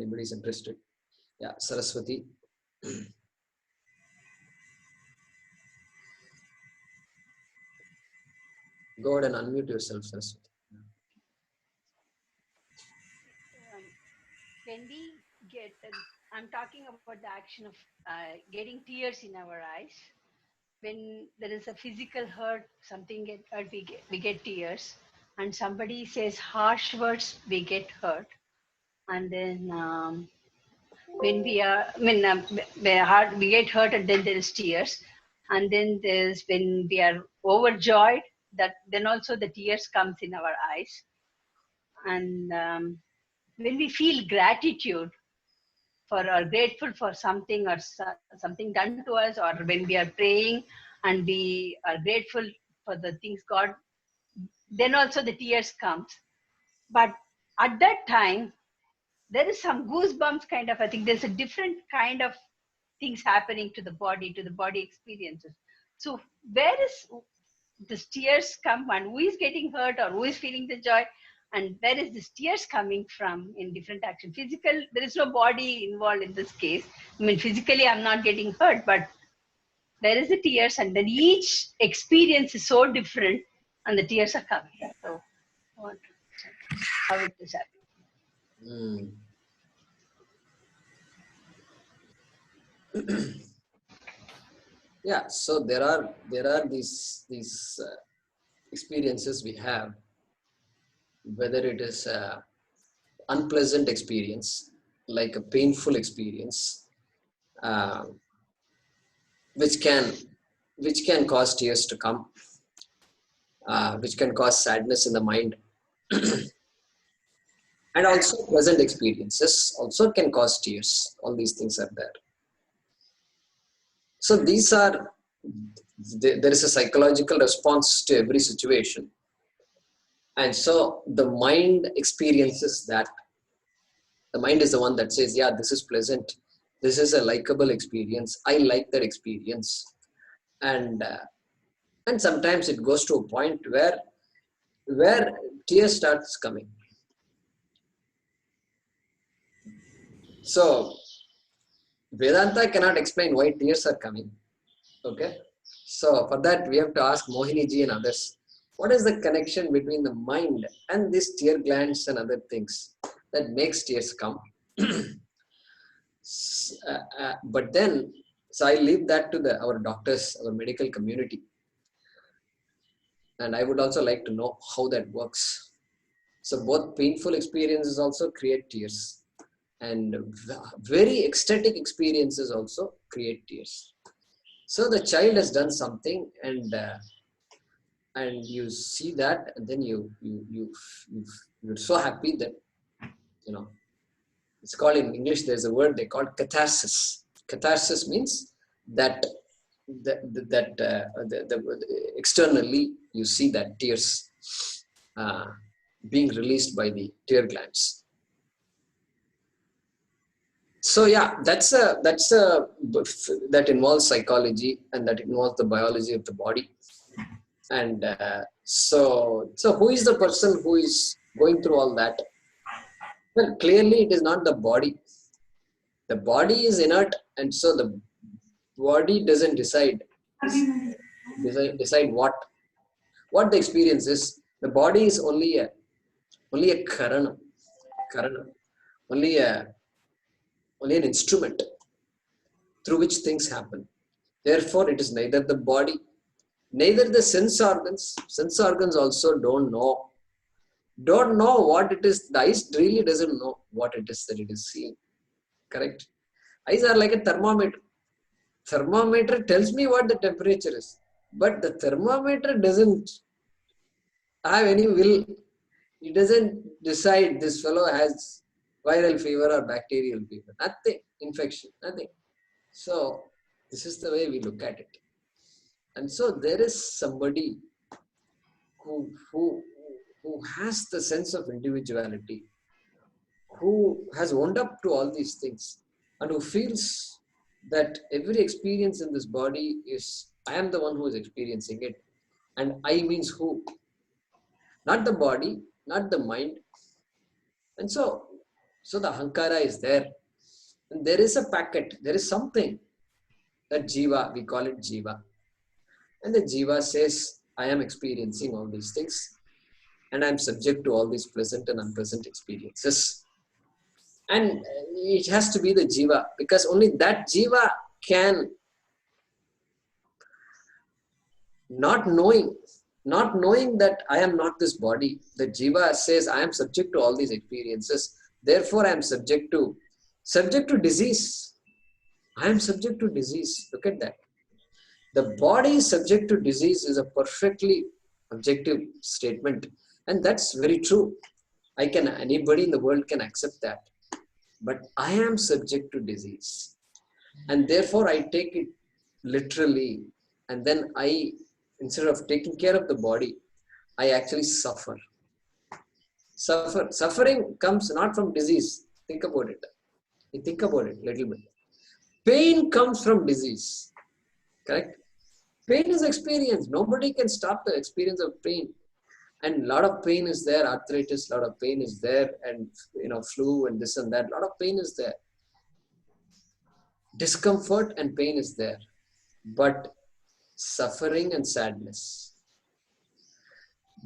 anybody is interested. Yeah, Saraswati. Go ahead and unmute yourself, Saraswati. When we get, I'm talking about the action of getting tears in our eyes. When there is a physical hurt, something get hurt, we get tears. And somebody says harsh words, we get hurt. And then when we are, I mean, we get hurt and then there is tears. And then there's when we are overjoyed, that then also the tears comes in our eyes. And when we feel gratitude for or grateful for something or something done to us, or when we are praying and we are grateful for the things God, then also the tears comes. But at that time, there is some goosebumps kind of, I think there's a different kind of things happening to the body experiences. So where is the tears come, and who is getting hurt or who is feeling the joy, and where is this tears coming from in different action? Physical, there is no body involved in this case. I mean, physically I'm not getting hurt, but there is the tears, and then each experience is so different and the tears are coming. So I want to check how it is happening. Yeah, so there are these experiences we have, whether it is a unpleasant experience, like a painful experience, uh, which can cause tears to come, which can cause sadness in the mind, and also pleasant experiences also can cause tears. All these things are there. So these are, there is a psychological response to every situation. And so the mind experiences that. The mind is the one that says, yeah, this is pleasant. This is a likable experience. I like that experience. And sometimes it goes to a point where tears starts coming. So Vedanta cannot explain why tears are coming. Okay. So for that, we have to ask Mohini ji and others, what is the connection between the mind and these tear glands and other things that makes tears come? But then, so I leave that to our doctors, our medical community. And I would also like to know how that works. So both painful experiences also create tears, and very ecstatic experiences also create tears. So the child has done something, and you see that, and then you're so happy that, you know, it's called, in English there's a word they call catharsis. Catharsis means that externally you see that tears being released by the tear glands. So yeah, that involves psychology, and that involves the biology of the body. And so who is the person who is going through all that? Well, clearly it is not the body. The body is inert, and so the body doesn't decide what the experience is. The body is only a karana, only an instrument through which things happen. Therefore, it is neither the body, neither the sense organs. Sense organs also don't know what it is. The eyes really doesn't know what it is that it is seeing. Correct? Eyes are like a thermometer. Thermometer tells me what the temperature is, but the thermometer doesn't have any will. It doesn't decide this fellow has viral fever or bacterial fever. Nothing. Infection. Nothing. So this is the way we look at it. And so there is somebody who has the sense of individuality, who has owned up to all these things, and who feels that every experience in this body is, I am the one who is experiencing it. And I means who? Not the body, not the mind. And so So the ahankara is there. And there is a packet, there is something, that jiva, we call it jiva. And the jiva says, I am experiencing all these things and I'm subject to all these pleasant and unpleasant experiences. And it has to be the jiva, because only that jiva can, not knowing, that I am not this body. The jiva says I am subject to all these experiences. Therefore, I am subject to disease. I am subject to disease. Look at that. The body is subject to disease is a perfectly objective statement. And that's very true. Anybody in the world can accept that. But I am subject to disease. And therefore I take it literally. And then instead of taking care of the body, I actually suffer. Suffering comes not from disease. Think about it. You think about it a little bit. Pain comes from disease. Correct? Pain is experience. Nobody can stop the experience of pain. And a lot of pain is there. Arthritis, a lot of pain is there. And, flu and this and that. A lot of pain is there. Discomfort and pain is there. But suffering and sadness.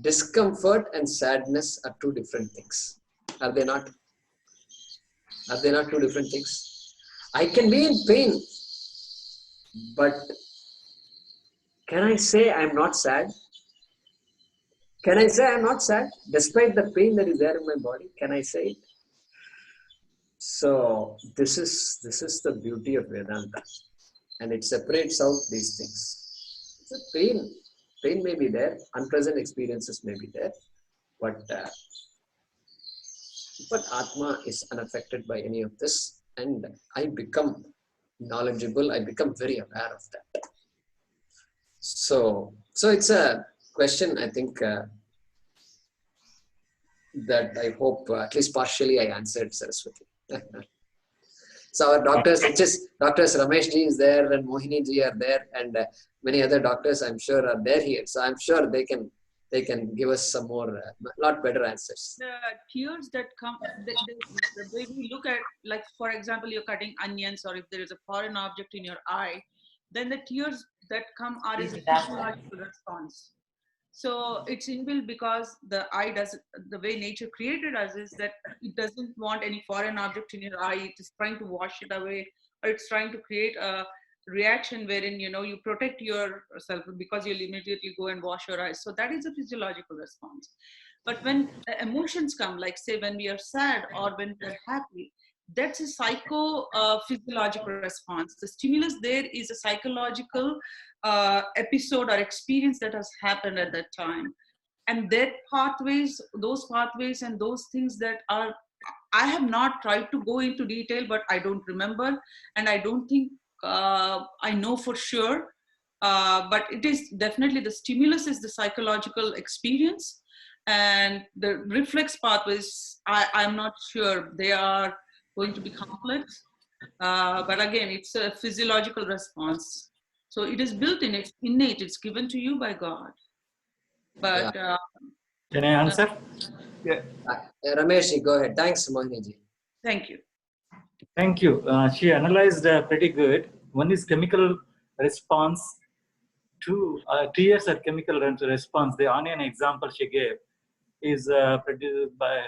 Discomfort and sadness are two different things. Are they not? Are they not two different things? I can be in pain, but can I say I'm not sad? Can I say I'm not sad despite the pain that is there in my body? Can I say it? So this is the beauty of Vedanta, and it separates out these things. It's a pain may be there, unpleasant experiences may be there, but Atma is unaffected by any of this, and I become knowledgeable. I become very aware of that. So it's a question, I think, that I hope at least partially I answered, Saraswati. So our doctors, Doctors Ramesh ji is there and Mohini ji are there, and many other doctors I'm sure are there here. So I'm sure they can give us some more, lot better answers. The tears that come, the way we look at, like for example, you're cutting onions, or if there is a foreign object in your eye, then the tears that come are a physiological response. So it's inbuilt because the eye does, the way nature created us is that it doesn't want any foreign object in your eye. It is trying to wash it away, or it's trying to create a reaction wherein you protect yourself because you'll immediately go and wash your eyes. So that is a physiological response. But when emotions come, like say when we are sad or when we're happy, that's a physiological response. The stimulus there is a psychological episode or experience that has happened at that time, and those pathways and those things that are, I have not tried to go into detail, but I don't remember, and I don't think I know for sure, but it is definitely, the stimulus is the psychological experience, and the reflex pathways, I'm not sure they are going to be complex, but again, it's a physiological response. So it is built in, it's innate, it's given to you by God. But can I answer? Yeah. Ramesh, go ahead. Thanks, Mohini ji. Thank you. Thank you. She analyzed pretty good. One is chemical response. Two, tears are chemical response. The onion example she gave is produced by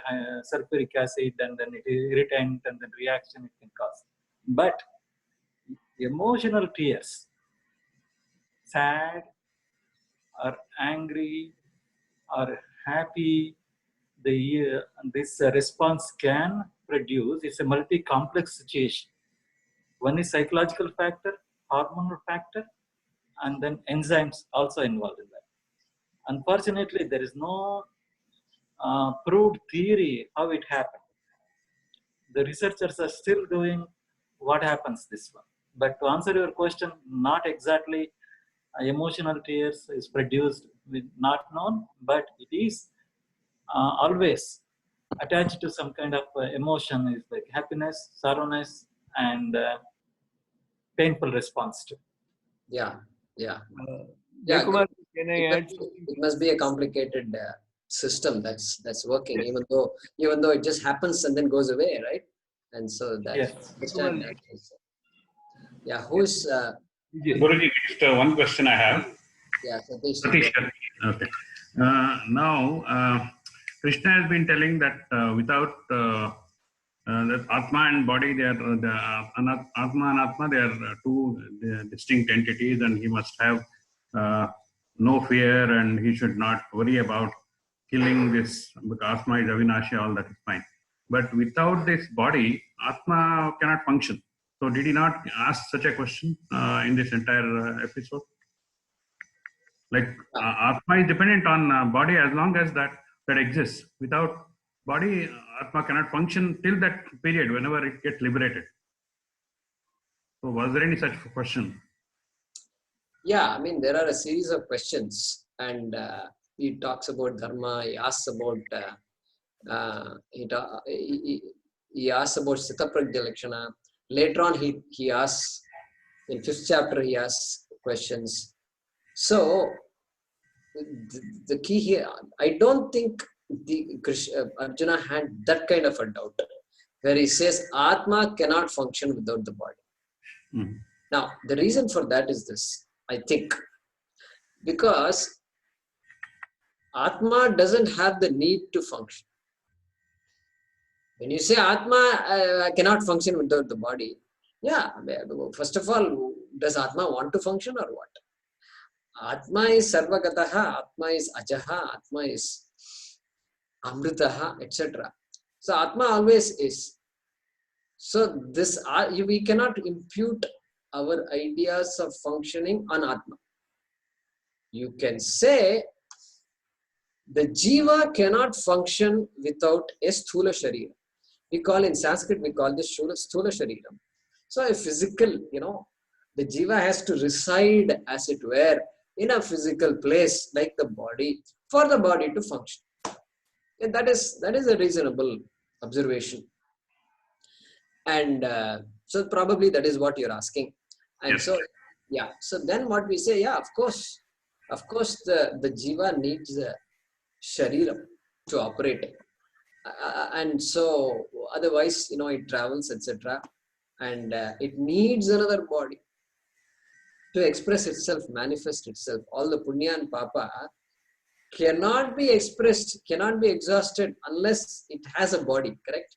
sulfuric acid, and then it is irritant, and then reaction it can cause. But emotional tears, sad or angry or happy, this response can produce, it's a multi-complex situation. One is psychological factor, hormonal factor, and then enzymes also involved in that. Unfortunately, there is no proved theory how it happened. The researchers are still doing what happens this one. But to answer your question, not exactly emotional tears is produced with not known, but it is always attached to some kind of emotion, is like happiness, sorrowness, and painful response to. Yeah. Jayakumar, can I add? It must be a complicated system that's working, even though it just happens and then goes away, right? And so that Yes. understand that. Yeah, who's Guruji, just one question I have. yeah, Satish, you Satish, go. okay. Now, Krishna has been telling that without that Atma and body, they are Atma and Atma, they are two distinct entities, and he must have no fear, and he should not worry about killing this, because Atma is Avinashi, all that is fine. But without this body, Atma cannot function. So, did he not ask such a question in this entire episode? Like Atma is dependent on body as long as that exists. Without body, Atma cannot function till that period, whenever it gets liberated. So, was there any such question? Yeah, I mean, there are a series of questions, and he talks about dharma. He asks about he asks about Sita Prajna Lakshana. Later on, he asks in 5th chapter. He asks questions. So the key here, I don't think Arjuna had that kind of a doubt, where he says Atma cannot function without the body. Mm. Now, the reason for that is this, I think, because Atma doesn't have the need to function. When you say Atma cannot function without the body, yeah, first of all, does Atma want to function or what? Atma is Sarvagataha, Atma is Ajaha, Atma is Amritaha, etc. So Atma always is. So this we cannot impute our ideas of functioning on Atma. You can say the Jiva cannot function without a Sthula Sharira. We call in Sanskrit, we call this Sthula Shariram. So a physical, the Jiva has to reside, as it were, in a physical place like the body, for the body to function. And that is a reasonable observation. And so probably that is what you're asking. And yes. So, yeah. So then what we say, yeah, of course, the Jiva needs a Shariram to operate. And so otherwise, it travels, etc. And it needs another body to express itself, manifest itself. All the punya and papa cannot be expressed, cannot be exhausted unless it has a body, correct?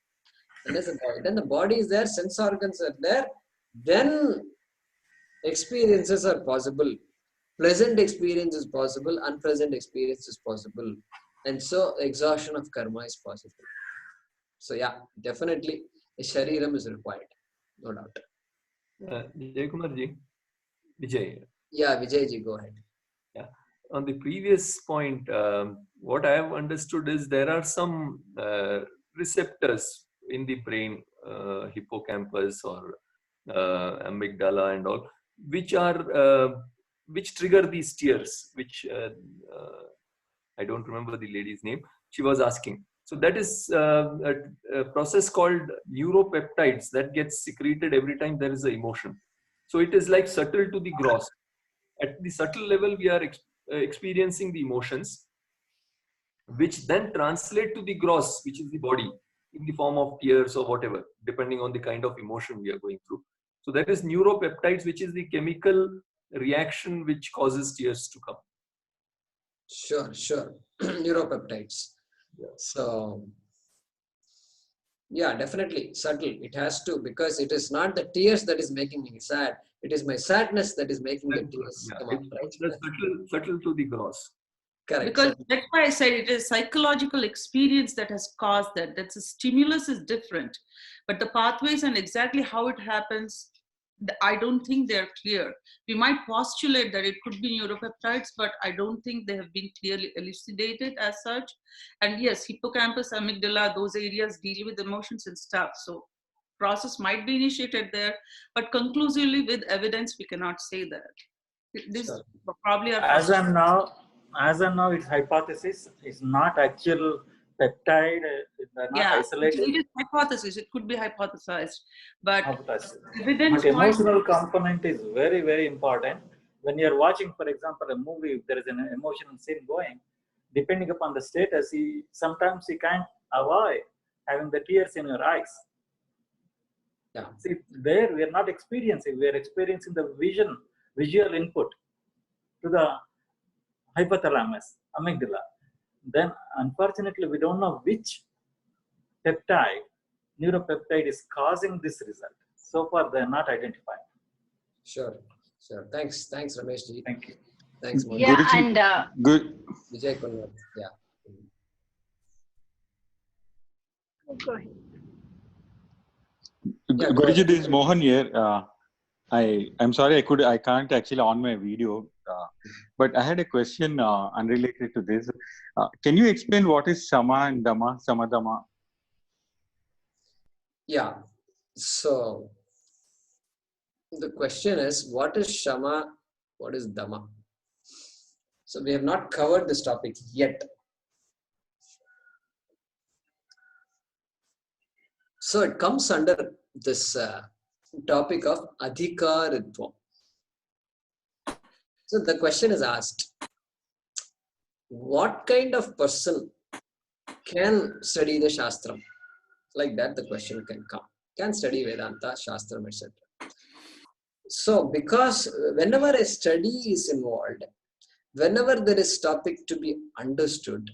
Unless a body. Then the body is there, sense organs are there, then experiences are possible. Pleasant experience is possible, unpleasant experience is possible. And so exhaustion of karma is possible. So yeah, definitely a shariram is required, no doubt. Vijay Kumarji, Vijay. Yeah, Vijayji, go ahead. Yeah. On the previous point, what I have understood is there are some receptors in the brain, hippocampus or amygdala and all, which trigger these tears, which I don't remember the lady's name. She was asking. So that is a process called neuropeptides that gets secreted every time there is an emotion. So it is like subtle to the gross. At the subtle level, we are experiencing the emotions, which then translate to the gross, which is the body, in the form of tears or whatever, depending on the kind of emotion we are going through. So that is neuropeptides, which is the chemical reaction which causes tears to come. Sure. Neuropeptides. Yeah. So, yeah, definitely subtle. It has to, because it is not the tears that is making me sad. It is my sadness that is making the tears come up, right? It's subtle to the gross. Correct. Because that's why I said it is psychological experience that has caused that. That's a stimulus is different, but the pathways and exactly how it happens, I don't think they're clear. We might postulate that it could be neuropeptides, but I don't think they have been clearly elucidated as such. And yes, hippocampus, amygdala, those areas deal with emotions and stuff. So process might be initiated there, but conclusively with evidence, we cannot say that. This probably are as of now, its hypothesis is not actual peptide. They're not isolated. It is hypothesis. It could be hypothesized, but evidence. But emotional component is very, very important. When you're watching, for example, a movie, if there is an emotional scene going, depending upon the status, sometimes you can't avoid having the tears in your eyes. Yeah. See, there we are not experiencing, we are experiencing the visual input to the hypothalamus, amygdala. Then unfortunately, we don't know which neuropeptide is causing this result. So far, they are not identified. Sure. Thanks, Ramesh ji. Thank you. Thanks, Modi. Yeah, Guruji, and Vijay Kunwar. Yeah. go ahead. Yeah, go Guruji, ahead. this is Mohan here. I'm sorry I can't actually on my video, but I had a question unrelated to this. Can you explain what is Sama and Dhamma, Samadhamma? Yeah. So the question is, what is Shama? What is Dhamma? So we have not covered this topic yet. So it comes under this topic of adhikaritvam. So the question is asked, what kind of person can study the Shastram? Like that the question can come. Can study Vedanta, Shastram, etc. So because whenever a study is involved, whenever there is topic to be understood,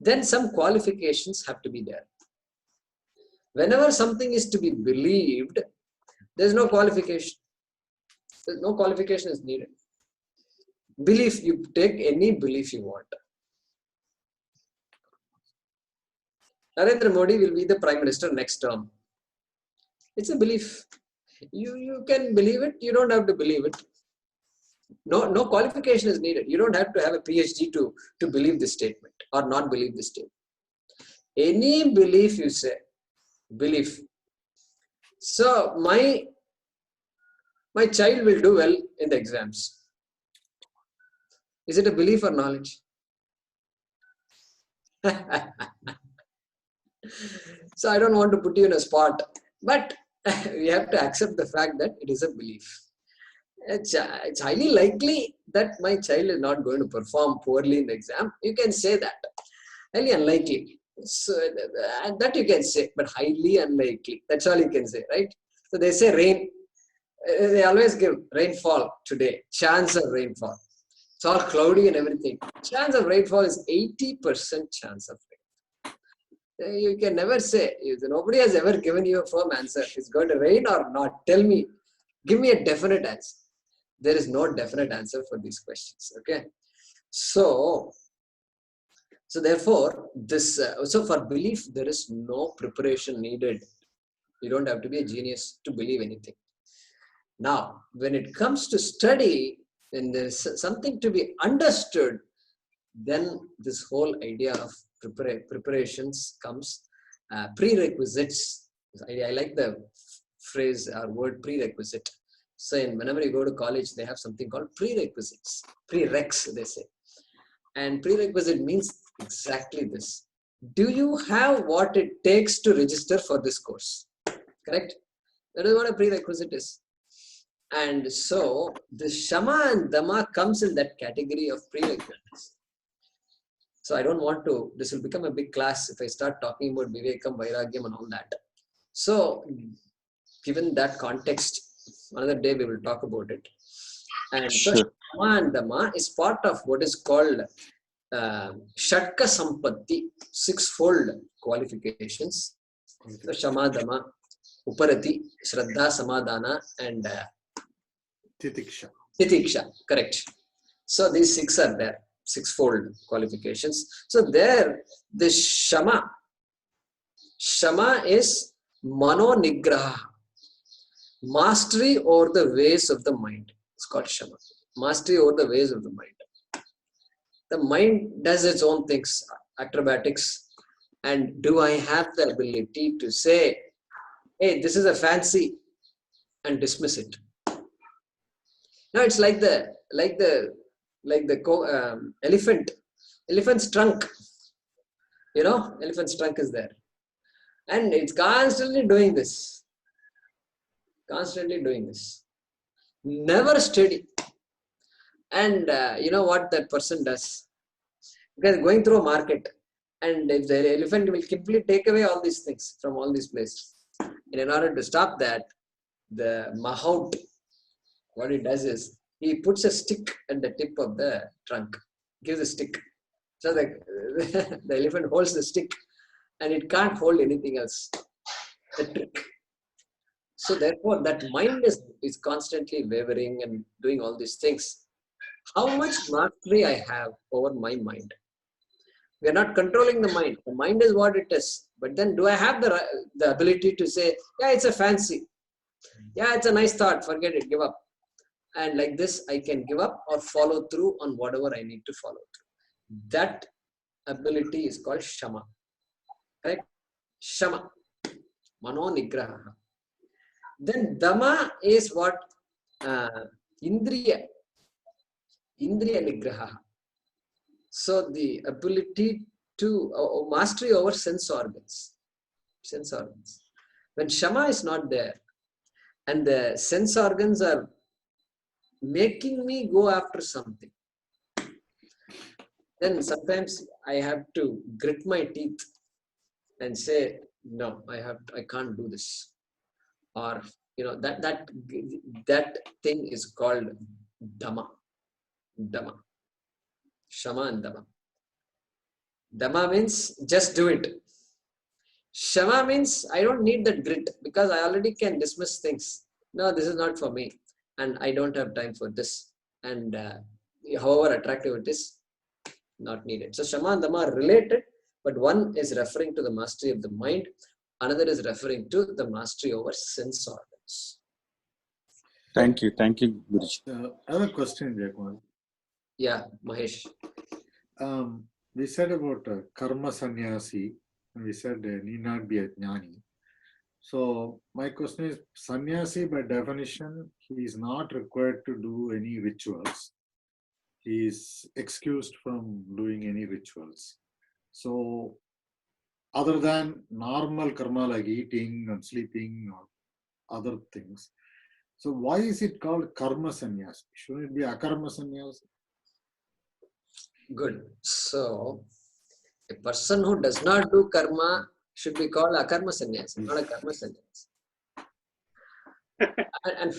then some qualifications have to be there. Whenever something is to be believed, there is no qualification. No qualification is needed. Belief, you take any belief you want. Narendra Modi will be the Prime Minister next term. It's a belief. You can believe it, you don't have to believe it. No qualification is needed. You don't have to have a PhD to believe this statement or not believe this statement. Any belief you say, belief. So my child will do well in the exams. Is it a belief or knowledge? So I don't want to put you in a spot, but we have to accept the fact that it is a belief. It's highly likely that my child is not going to perform poorly in the exam. You can say that. Highly unlikely. So that you can say, but highly unlikely. That's all you can say, right? So they say rain. They always give rainfall today. Chance of rainfall. It's all cloudy and everything. Chance of rainfall is 80% chance of rain. You can never say. Nobody has ever given you a firm answer. It's going to rain or not. Tell me. Give me a definite answer. There is no definite answer for these questions. Okay. So therefore, so for belief, there is no preparation needed. You don't have to be a genius to believe anything. Now, when it comes to study, when there's something to be understood, then this whole idea of preparations comes. Prerequisites. I like the phrase or word prerequisite. So whenever you go to college, they have something called prerequisites. Prereqs, they say. And prerequisite means exactly this. Do you have what it takes to register for this course? Correct? That is what a prerequisite is. And so the Shama and Dhamma comes in that category of prerequisites. So I don't want to, this will become a big class if I start talking about Vivekam, Vairagyam and all that. So given that context, another day we will talk about it. And so Shama and Dhamma is part of what is called Shatka Sampatti, sixfold qualifications. So Shama, Dhamma, Uparati, Shraddha, Samadhana and Titiksha, correct. So these six are there, sixfold qualifications. So there, the Shama is Mano Nigraha, mastery over the ways of the mind. It's called Shama, mastery over the ways of the mind. The mind does its own things, acrobatics. And do I have the ability to say, hey, this is a fancy, and dismiss it? No, it's like the elephant's trunk. Elephant's trunk is there. And it's constantly doing this. Never steady. And you know what that person does? Because going through a market, and if the elephant will simply take away all these things from all these places. And in order to stop that, the mahout, what he does is he puts a stick at the tip of the trunk, gives a stick. So the, the elephant holds the stick and it can't hold anything else. The trick. So therefore, that mind is constantly wavering and doing all these things. How much mastery I have over my mind? We are not controlling the mind. The mind is what it is. But then do I have the ability to say, yeah, it's a fancy. Yeah, it's a nice thought. Forget it. Give up. And like this, I can give up or follow through on whatever I need to follow through. That ability is called Shama. Right? Shama. Mano Nigraha. Then Dama is what? Indriya. Indriya Nigraha. So the ability to mastery over sense organs. Sense organs. When Shama is not there and the sense organs are making me go after something, then sometimes I have to grit my teeth and say, no, I can't do this. Or that thing is called Dhamma. Dhamma. Shama and Dhamma. Dhamma means just do it. Shama means I don't need that grit because I already can dismiss things. No, this is not for me. And I don't have time for this. And however attractive it is, not needed. So Shama and Dhamma are related, but one is referring to the mastery of the mind. Another is referring to the mastery over sense organs. Thank you, Guruji. I have a question, Jayakumar. Yeah, Mahesh. We said about karma sannyasi, and we said need not be a jnani. So my question is, sannyasi by definition, he is not required to do any rituals. He is excused from doing any rituals. So other than normal karma like eating and sleeping or other things, so why is it called karma sannyasi? Shouldn't it be akarma sannyasi? Good. So a person who does not do karma should be called akarma sannyasi, not a karma sannyasi. And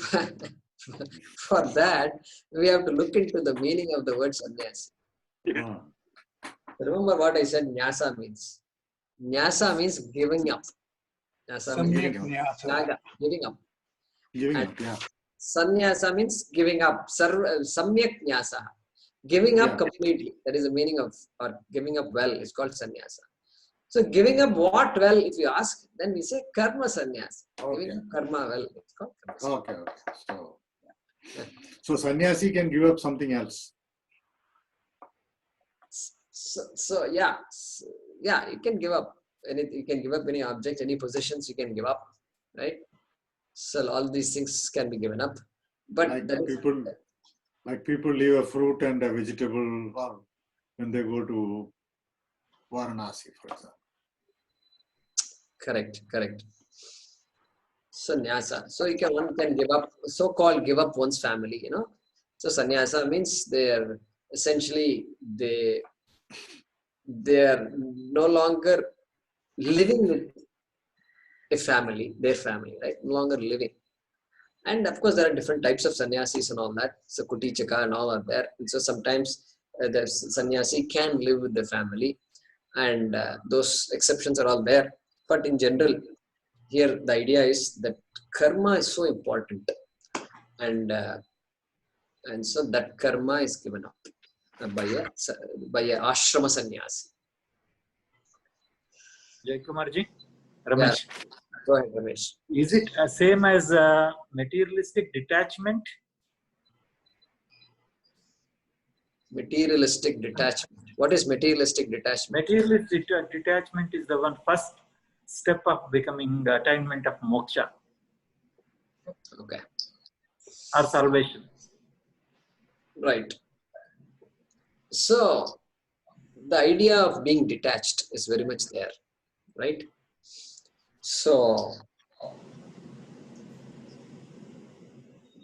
for that, we have to look into the meaning of the word sannyasi. Remember what I said nyasa means. Nyasa means giving up. Nyasa means giving up. Giving up, yeah. Sannyasa means giving up. Samyak nyasa. Giving up completely. That is the meaning of, or giving up well is called sannyasa. So giving up what well, if you ask, then we say karma sannyasa. Okay. Giving up karma well, it's called karma. Okay. So sannyasi can give up something else. So yeah, you can give up anything. You can give up any object, any possessions. You can give up, right? So all these things can be given up. But like people leave a fruit and a vegetable when they go to Varanasi, for example. Correct. Sannyasa. So one can give up, so-called give up one's family, So sannyasa means they're essentially they're no longer living with a family, their family, right? No longer living. And of course, there are different types of sannyasis and all that. So kuti chaka and all are there. And so sometimes the sannyasi can live with the family, and those exceptions are all there. But in general, here the idea is that karma is so important, and so that karma is given up by a ashrama sannyasi. Jaykumarji, Ramesh. Yeah. Go ahead, Ramesh. Is it same as materialistic detachment? Materialistic detachment. What is materialistic detachment? Materialistic detachment is the first step of becoming the attainment of moksha. Okay. Or salvation. Right. So the idea of being detached is very much there, right? So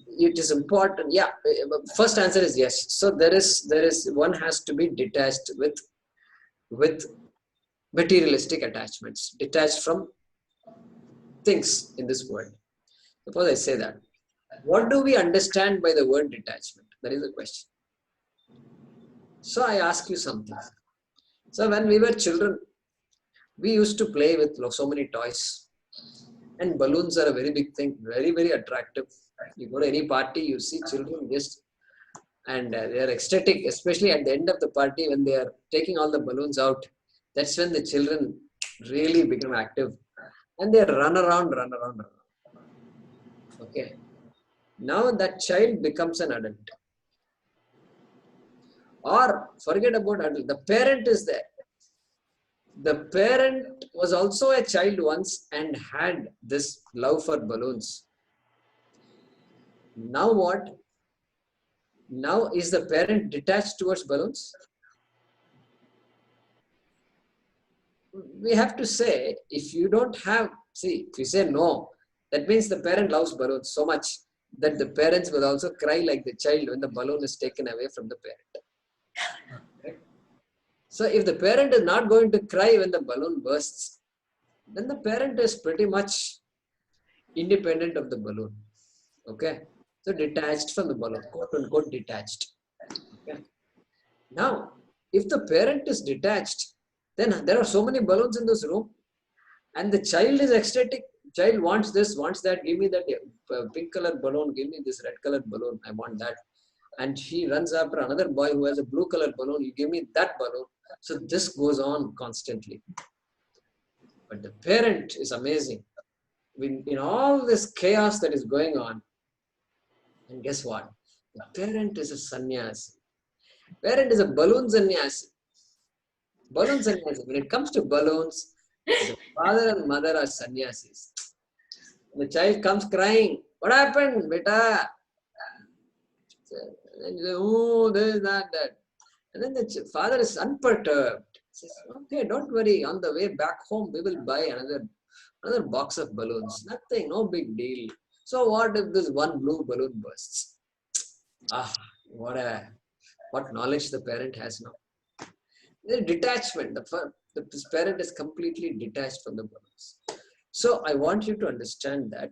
it is important. Yeah. First answer is yes. So there is one has to be detached with with materialistic attachments, detached from things in this world. Suppose I say that. What do we understand by the word detachment? That is the question. So I ask you something. So when we were children, we used to play with so many toys. And balloons are a very big thing, very, very attractive. You go to any party, you see children just, and they are ecstatic, especially at the end of the party when they are taking all the balloons out. That's when the children really become active. And they run around. Okay. Now that child becomes an adult. Or forget about adult, the parent is there. The parent was also a child once and had this love for balloons. Now what? Now is the parent detached towards balloons? We have to say, if you don't have, see, if you say no, that means the parent loves balloons so much that the parents will also cry like the child when the balloon is taken away from the parent. Right? So if the parent is not going to cry when the balloon bursts, then the parent is pretty much independent of the balloon. Okay. So detached from the balloon, quote unquote detached. Okay. Now, if the parent is detached, then there are so many balloons in this room and the child is ecstatic. Child wants this, wants that, give me that pink colored balloon, give me this red colored balloon, I want that. And he runs after another boy who has a blue colored balloon, you give me that balloon. So this goes on constantly. But the parent is amazing. In all this chaos that is going on, and guess what? The parent is a sannyasi. Parent is a balloon sannyasi. Balloon sannyasi. When it comes to balloons, the father and mother are sannyasis. The child comes crying. What happened, beta? And you say, oh, this, that. And then the father is unperturbed. He says, okay, don't worry. On the way back home, we will buy another box of balloons. Nothing, no big deal. So what if this one blue balloon bursts? Ah, what knowledge the parent has now. The detachment. The parent is completely detached from the balloons. So I want you to understand that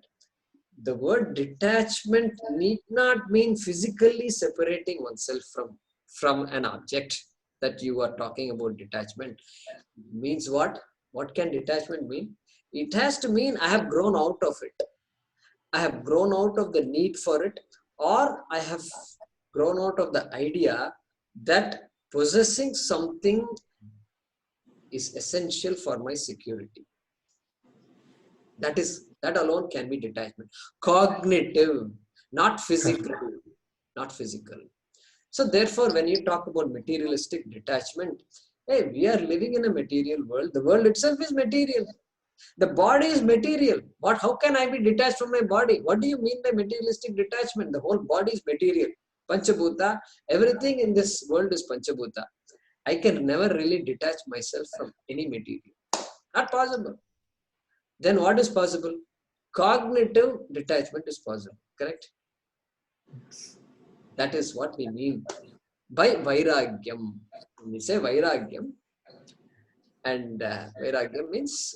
the word detachment need not mean physically separating oneself from an object that you are talking about. Detachment means what? What can detachment mean? It has to mean I have grown out of it. I have grown out of the need for it, or I have grown out of the idea that possessing something is essential for my security. That alone can be detachment. Cognitive, not physical. Not physical. So therefore, when you talk about materialistic detachment, hey, we are living in a material world. The world itself is material. The body is material. How can I be detached from my body? What do you mean by materialistic detachment? The whole body is material. Panchabhuta, everything in this world is Panchabhuta. I can never really detach myself from any material. Not possible. Then what is possible? Cognitive detachment is possible. Correct? That is what we mean by vairagyam. When we say vairagyam, and vairagyam means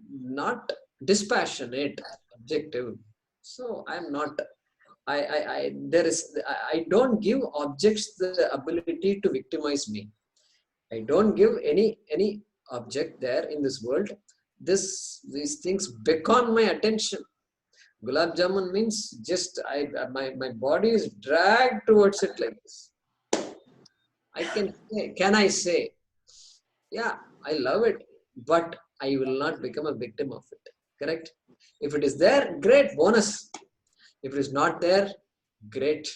not dispassionate, objective. So I'm not. I don't give objects the ability to victimize me. I don't give any object there in this world. These things beckon my attention. Gulab Jamun means just my body is dragged towards it like this. Can I say, yeah, I love it, but I will not become a victim of it. Correct? If it is there, great, bonus. If it is not there, great.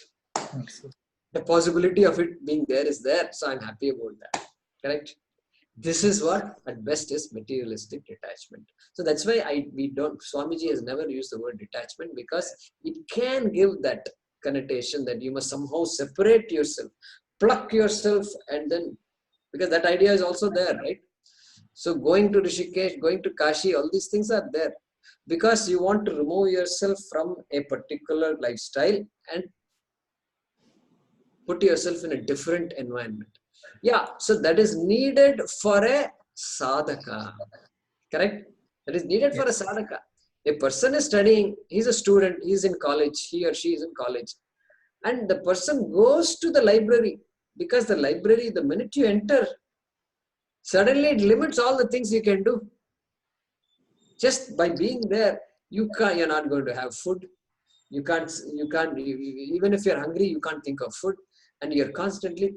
The possibility of it being there is there, so I'm happy about that. Correct? This is what at best is materialistic detachment. So that's why Swamiji has never used the word detachment, because it can give that connotation that you must somehow separate yourself, pluck yourself, and then, because that idea is also there, right? So going to Rishikesh, going to Kashi, all these things are there because you want to remove yourself from a particular lifestyle and put yourself in a different environment. Yeah, so that is needed for a sadhaka. Correct? That is needed for a sadhaka. A person is studying, he's a student, he's in college, he or she is in college. And the person goes to the library because the library, the minute you enter, suddenly it limits all the things you can do. Just by being there, you're not going to have food. Even if you're hungry, you can't think of food. And you're constantly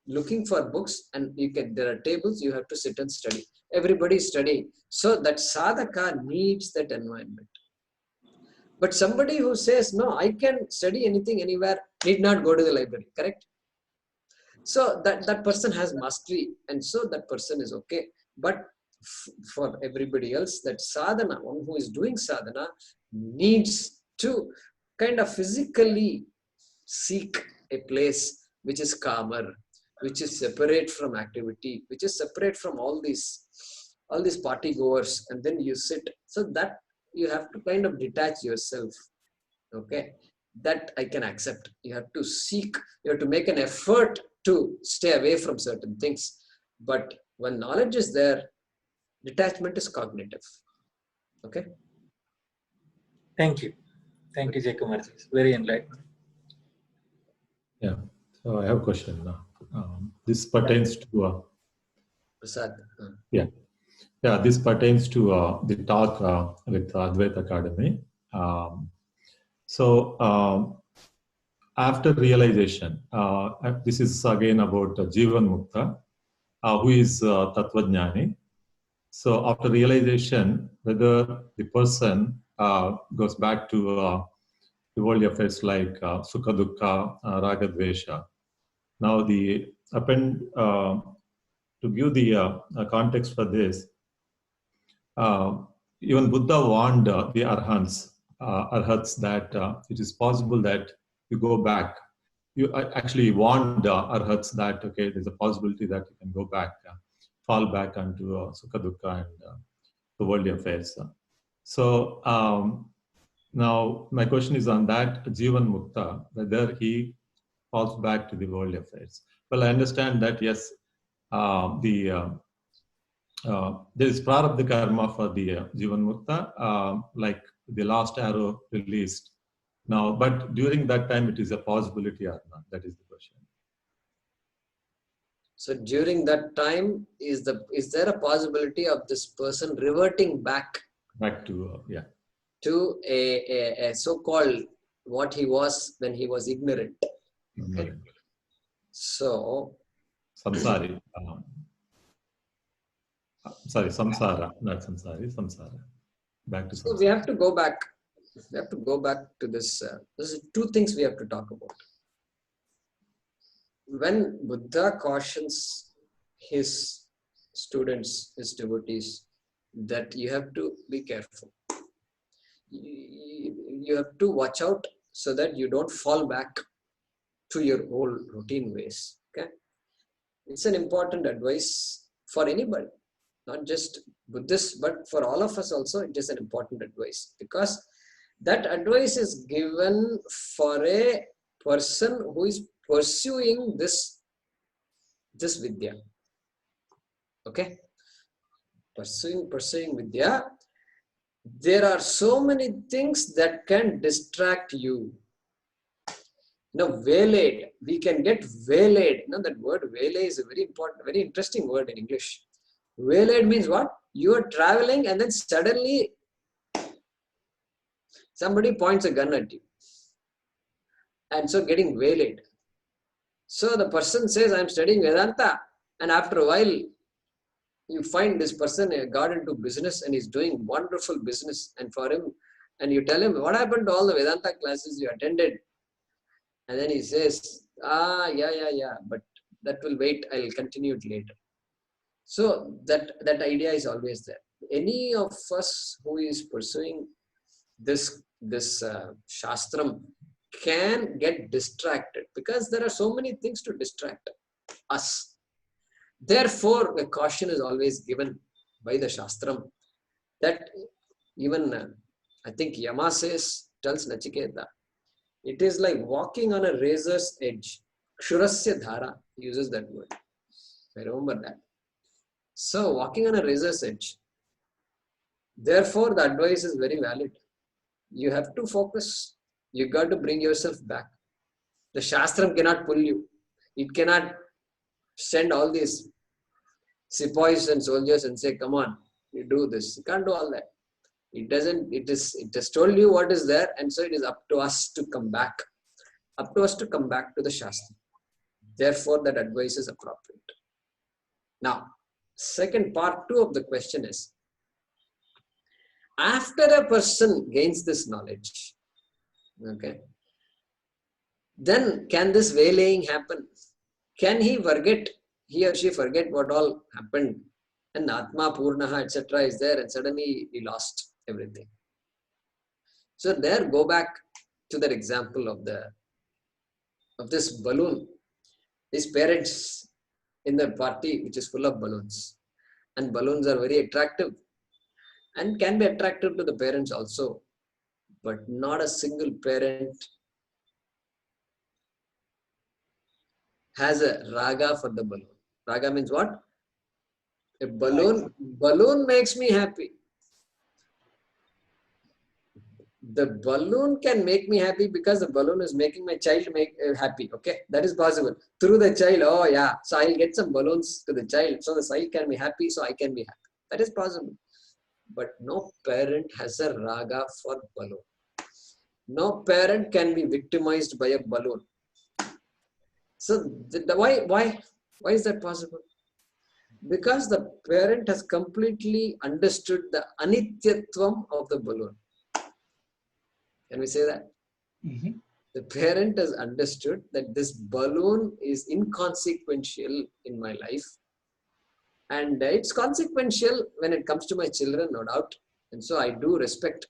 looking for books, and there are tables, you have to sit and study. Everybody is studying. So that sadhaka needs that environment. But somebody who says, no, I can study anything, anywhere, need not go to the library, correct? So that person has mastery, and so that person is okay. But for everybody else, that sadhana, one who is doing sadhana, needs to kind of physically seek a place which is calmer, which is separate from activity, which is separate from all these party goers, and then you sit. So that you have to kind of detach yourself. Okay, that I can accept. You have to seek, you have to make an effort to stay away from certain things. But when knowledge is there, detachment is cognitive. Okay. Thank you. Thank you, Jaykumar. It's very enlightening. Yeah. So I have a question now. This pertains to Prasad. Yeah. This pertains to the talk with Advaita Academy. After realization, this is again about Jivan Mukta, who is Tattvajnani. So after realization, whether the person goes back to the world affairs like Sukha Dukkha, Raga Dvesha. Now the to give the context for this, even Buddha warned the arhats that it is possible that you go back. You actually warned arhats that, okay, there's a possibility that you can go back, fall back onto Sukha Dukkha and the worldly affairs. So now my question is on that Jivan Mukta, whether he falls back to the worldly affairs. Well, I understand that, yes, there is prarabdha karma for the Jivan Mukta, like the last arrow released. Now, but during that time, it is a possibility or not? That is the question. So during that time, is there a possibility of this person reverting back to to a so-called what he was when he was ignorant? Okay. So samsari. Sorry, samsara, not samsari, samsara. Back to samsara. So we have to go back. We have to go back to this. There's two things we have to talk about. When Buddha cautions his students, his devotees, that you have to be careful. You have to watch out so that you don't fall back to your old routine ways. Okay, it's an important advice for anybody, not just Buddhists, but for all of us also. It is an important advice because that advice is given for a person who is pursuing this vidya. Okay, pursuing vidya. There are so many things that can distract you. Waylaid. We can get waylaid. That word waylay is a very important, very interesting word in English. Waylaid means what? You are traveling and then suddenly somebody points a gun at you. And so getting waylaid. So the person says, I'm studying Vedanta. And after a while, you find this person got into business and he's doing wonderful business. And for him, and you tell him, what happened to all the Vedanta classes you attended? And then he says, yeah, but that will wait. I'll continue it later. So that idea is always there. Any of us who is pursuing this shastram can get distracted because there are so many things to distract us. Therefore, a caution is always given by the shastram that even I think Yama tells Nachiketa, it is like walking on a razor's edge. Kshurasya dhara, he uses that word. I remember that. So walking on a razor's edge. Therefore, the advice is very valid. You have to focus. You got to bring yourself back. The Shastram cannot pull you. It cannot send all these sepoys and soldiers and say, come on, you do this. You can't do all that. It doesn't, it has told you what is there, and so it is up to us to come back. Up to us to come back to the Shastra. Therefore, that advice is appropriate. Now, second part 2 of the question is, after a person gains this knowledge, okay, then can this waylaying happen? Can he or she forget what all happened? And Atma, Purnaha, etc. is there, and suddenly he lost everything. So there, go back to that example of this balloon. His parents in the party, which is full of balloons. And balloons are very attractive and can be attractive to the parents also. But not a single parent has a raga for the balloon. Raga means what? A balloon makes me happy. The balloon can make me happy because the balloon is making my child happy. Okay, that is possible. Through the child, oh yeah, so I'll get some balloons to the child, so the child can be happy, so I can be happy. That is possible. But no parent has a raga for balloon. No parent can be victimized by a balloon. So why is that possible? Because the parent has completely understood the anityatvam of the balloon. Can we say that? Mm-hmm. The parent has understood that this balloon is inconsequential in my life. And it's consequential when it comes to my children, no doubt. And so I do respect.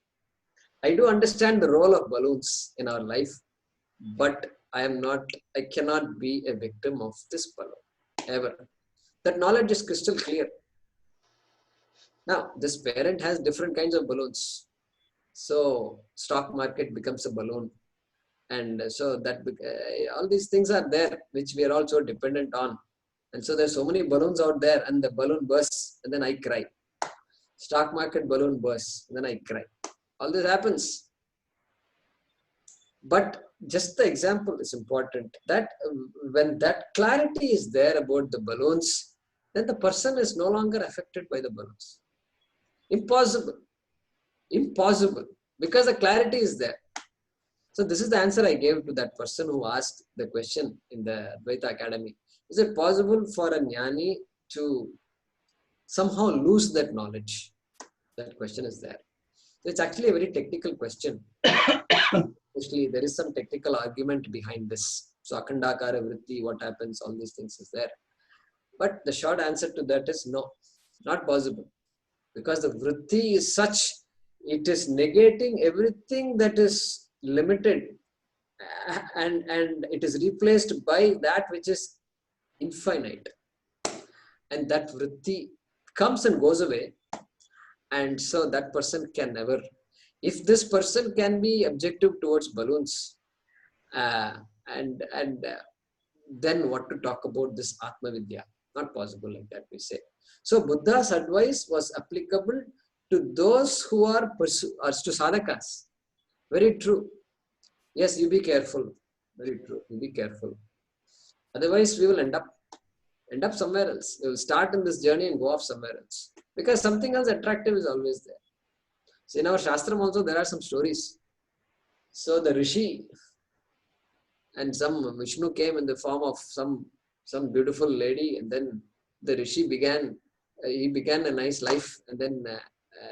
I do understand the role of balloons in our life. But I cannot be a victim of this balloon, ever. That knowledge is crystal clear. Now, this parent has different kinds of balloons. So, stock market becomes a balloon. And so, that all these things are there, which we are also dependent on. And so, there's so many balloons out there, and the balloon bursts, and then I cry. Stock market balloon bursts, and then I cry. All this happens. But just the example is important, that when that clarity is there about the balloons, then the person is no longer affected by the balloons. Impossible. Because the clarity is there. So this is the answer I gave to that person who asked the question in the Advaita Academy. Is it possible for a jnani to somehow lose that knowledge? That question is there. So it's actually a very technical question. Actually, there is some technical argument behind this. So Akhandakara Vritti, what happens, all these things is there. But the short answer to that is no, not possible. Because the Vritti is such, it is negating everything that is limited, and it is replaced by that which is infinite. And that Vritti comes and goes away. And so that person can never, if this person can be objective towards balloons, then what to talk about this Atma Vidya? Not possible like that, we say. So Buddha's advice was applicable to those who are to sadhakas. Very true. Yes, you be careful. Very true. You be careful. Otherwise, we will end up somewhere else. We will start in this journey and go off somewhere else. Because something else attractive is always there. So in our Shastram also, there are some stories. So the Rishi and some Vishnu came in the form of some beautiful lady, and then the Rishi began a nice life, and then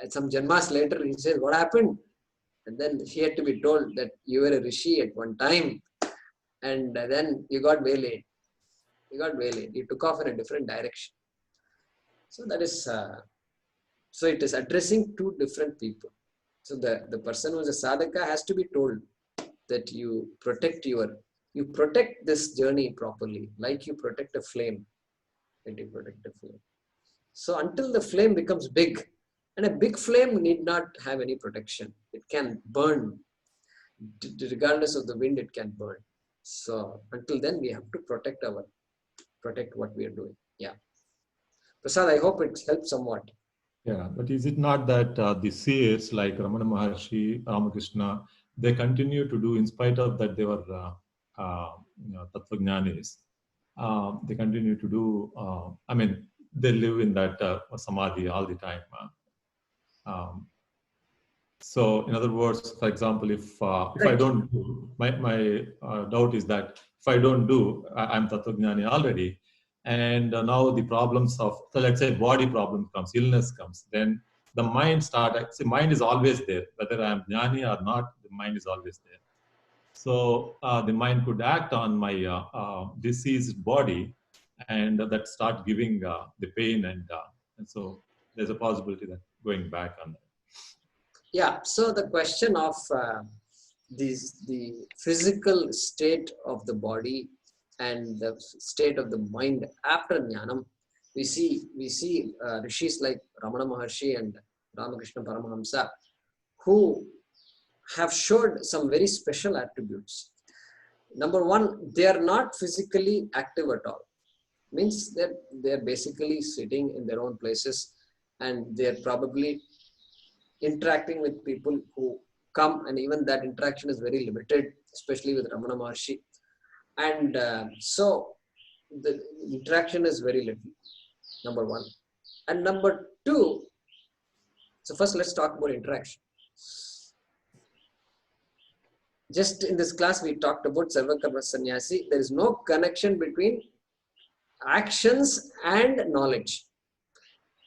some Janmas later he said, what happened? And then he had to be told that you were a Rishi at one time, and then you got waylaid. You took off in a different direction. So that is, so it is addressing two different people. So the person who is a sadhaka has to be told that you protect this journey properly, like you protect a flame. So until the flame becomes big, and a big flame need not have any protection. It can burn. Regardless of the wind, it can burn. So until then, we have to protect what we are doing. Yeah. Prasad, I hope it helps somewhat. Yeah, but is it not that the seers like Ramana Maharshi, Ramakrishna, they continue to do, in spite of that they were Tattvajnanis, they continue to do, I mean, they live in that samadhi all the time. Um, so, in other words, for example, if I don't do, my doubt is that if I don't do, I'm Tattvajnani already, and now the problems of, so let's say body problem comes, illness comes, then the mind starts, see, mind is always there, whether I'm Jnani or not, the mind is always there. So the mind could act on my diseased body and that start giving the pain and so there's a possibility that going back on that. Yeah, so the question of the physical state of the body and the state of the mind after Jnanam, we see rishis like Ramana Maharshi and Ramakrishna Paramahamsa who have showed some very special attributes. Number one, they are not physically active at all. Means that they're basically sitting in their own places and they're probably interacting with people who come, and even that interaction is very limited, especially with Ramana Maharshi. And so the interaction is very little, number one. And number two, so first let's talk about interaction. Just in this class, we talked about Sarvakarma Sannyasi. There is no connection between actions and knowledge.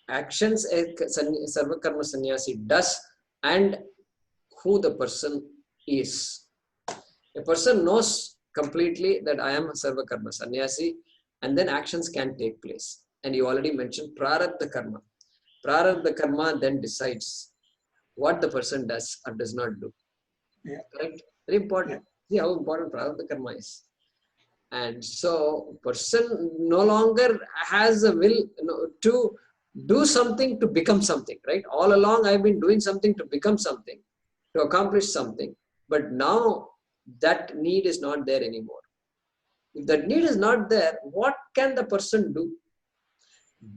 Actions a Sarvakarma Sannyasi does and who the person is. A person knows completely that I am a Sarvakarma Sannyasi, and then actions can take place. And you already mentioned Prarabdha Karma. Prarabdha Karma then decides what the person does or does not do. Yeah. Correct? Very important. See how important Prarabdha Karma is. And so person no longer has a will to do something to become something, right? All along I've been doing something to become something, to accomplish something, but now that need is not there anymore. If that need is not there, what can the person do?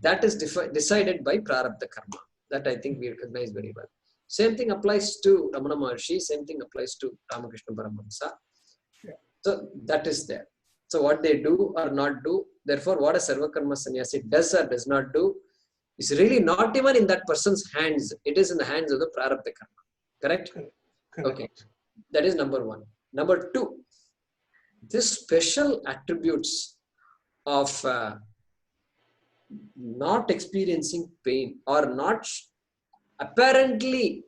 That is decided by Prarabdha Karma. That I think we recognize very well. Same thing applies to Ramana Maharshi, same thing applies to Ramakrishna Paramahamsa. Yeah. So that is there. So what they do or not do, therefore what a Sarvakarma Sannyasi does or does not do is really not even in that person's hands. It is in the hands of the Prarabdha Karma. Correct? Correct. Okay. That is number one. Number two, this special attributes of not experiencing pain or not apparently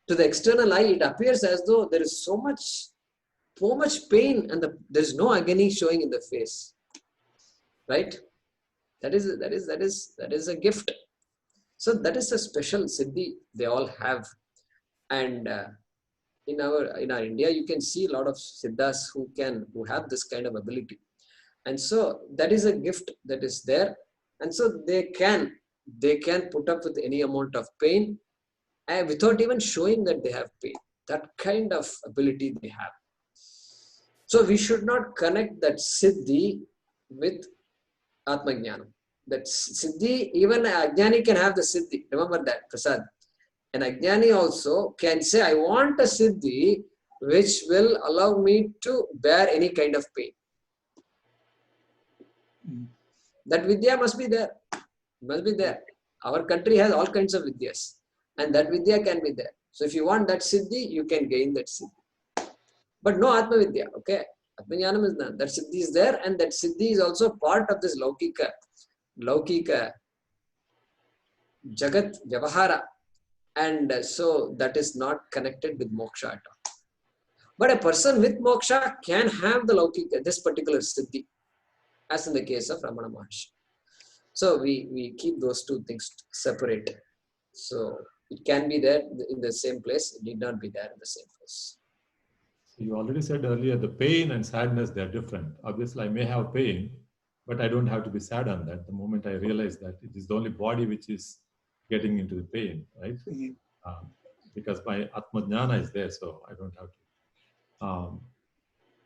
to the external eye, it appears as though there is so much pain and there is no agony showing in the face. Right? That is a gift. So that is a special siddhi they all have. And in our India, you can see a lot of siddhas who have this kind of ability. And so that is a gift that is there. And so they can put up with any amount of pain and without even showing that they have pain. That kind of ability they have. So we should not connect that siddhi with Atma Jnanam. That siddhi, even an Ajnani can have the siddhi. Remember that, Prasad. An Ajnani also can say, I want a siddhi which will allow me to bear any kind of pain. That vidya must be there. Must be there. Our country has all kinds of vidyas. And that vidya can be there. So if you want that siddhi, you can gain that siddhi. But no Atma Vidya, okay? Atma Jnanam is none. That siddhi is there, and that siddhi is also part of this Laukika Jagat Vyavahara. And so that is not connected with moksha at all. But a person with moksha can have the Laukika, this particular siddhi, as in the case of Ramana Maharshi. So we keep those two things separate. So it can be there in the same place, it need not be there in the same place. You already said earlier, the pain and sadness, they're different. Obviously, I may have pain, but I don't have to be sad on that. The moment I realize that it is the only body which is getting into the pain, right? Because my Atma Jnana is there, so I don't have to.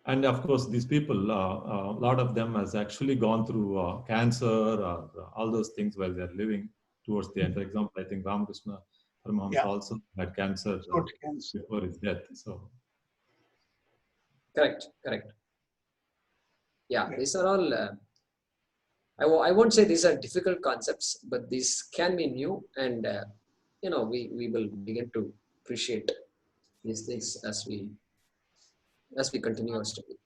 And of course, these people, a lot of them has actually gone through cancer or all those things while they're living towards the end. For example, I think Ramakrishna Paramahamsa also had cancer before his death. So Correct. Yeah, these are all, I won't say these are difficult concepts, but these can be new, and we will begin to appreciate these things as we continue our study.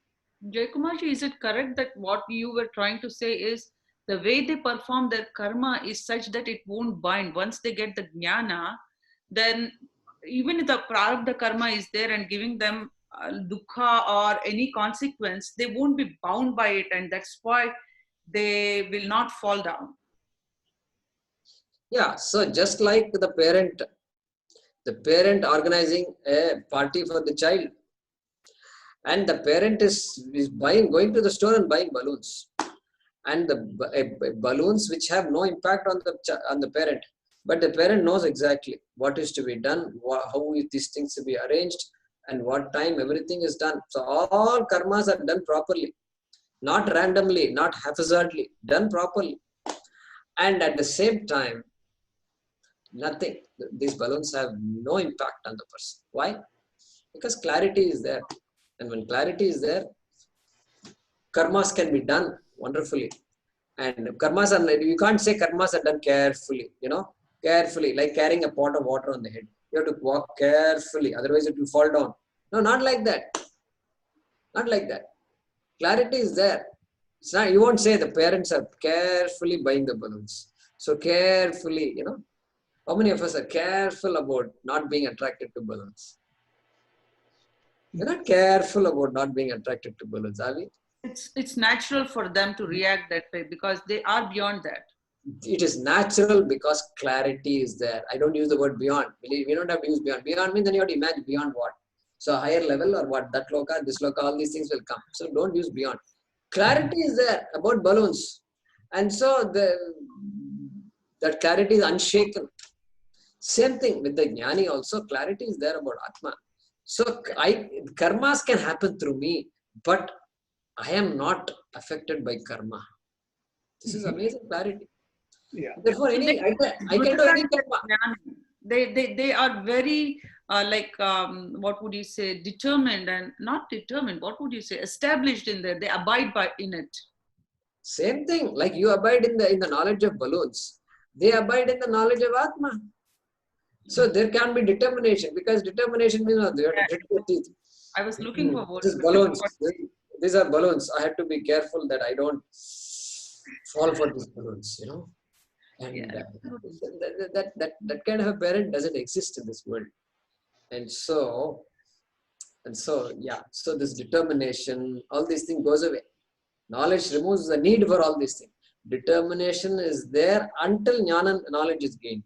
Jaykumarji, is it correct that what you were trying to say is the way they perform their karma is such that it won't bind? Once they get the jnana, then even if the prarabdha karma is there and giving them dukkha or any consequence, they won't be bound by it, and that's why they will not fall down. Yeah, so just like the parent organizing a party for the child, and the parent is going to the store and buying balloons, and the balloons which have no impact on the parent, but the parent knows exactly what is to be done, how these things to be arranged, and what time everything is done. So all karmas are done properly, not randomly, not haphazardly, done properly. And at the same time, nothing, these balloons have no impact on the person. Why? Because clarity is there. And when clarity is there, karmas can be done wonderfully. And karmas are, you can't say karmas are done carefully, carefully, like carrying a pot of water on the head. You have to walk carefully, otherwise it will fall down. No, not like that. Not like that. Clarity is there. It's not, you won't say the parents are carefully buying the balloons. So carefully, how many of us are careful about not being attracted to balloons? We're not careful about not being attracted to balloons, are we? It's natural for them to react that way because they are beyond that. It is natural because clarity is there. I don't use the word beyond. We don't have to use beyond. Beyond means then you have to imagine beyond what? So higher level or what? That loka, this loka, all these things will come. So don't use beyond. Clarity is there about balloons. And so that clarity is unshaken. Same thing with the jnani also. Clarity is there about Atma. So karmas can happen through me, but I am not affected by karma. This is amazing clarity. Yeah. Therefore, I can do any karma. They are very what would you say, determined and not determined. What would you say? Established in there. They abide in it. Same thing. Like you abide in the knowledge of balloons. They abide in the knowledge of Atma. So there can be determination, because determination means they have to grit your teeth. I was looking for words. These balloons. These are balloons. I have to be careful that I don't fall for these balloons, And that kind of a parent doesn't exist in this world. And so yeah. So this determination, all these things goes away. Knowledge removes the need for all these things. Determination is there until jnana, knowledge is gained.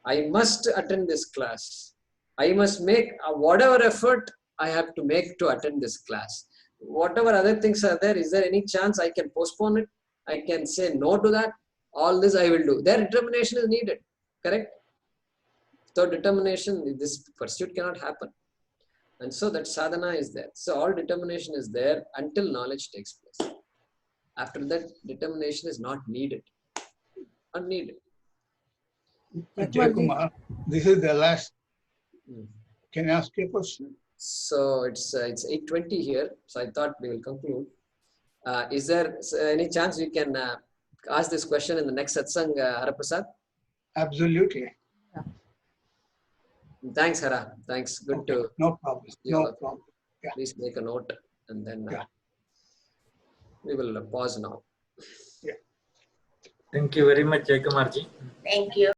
I must attend this class. I must make whatever effort I have to make to attend this class. Whatever other things are there, is there any chance I can postpone it? I can say no to that. All this I will do. Their determination is needed. Correct? Without determination, this pursuit cannot happen. And so that sadhana is there. So all determination is there until knowledge takes place. After that, determination is not needed. Not needed. Jaykumar, this is the last. Can I ask you a question? So it's 8:20 here. So I thought we will conclude. Is there any chance you can ask this question in the next satsang, Haraprasad? Absolutely. Thanks, Hara. Thanks. Good to. No problem. No problem. Yeah. Please make a note, and then we will pause now. Thank you very much, Jaykumarji. Thank you.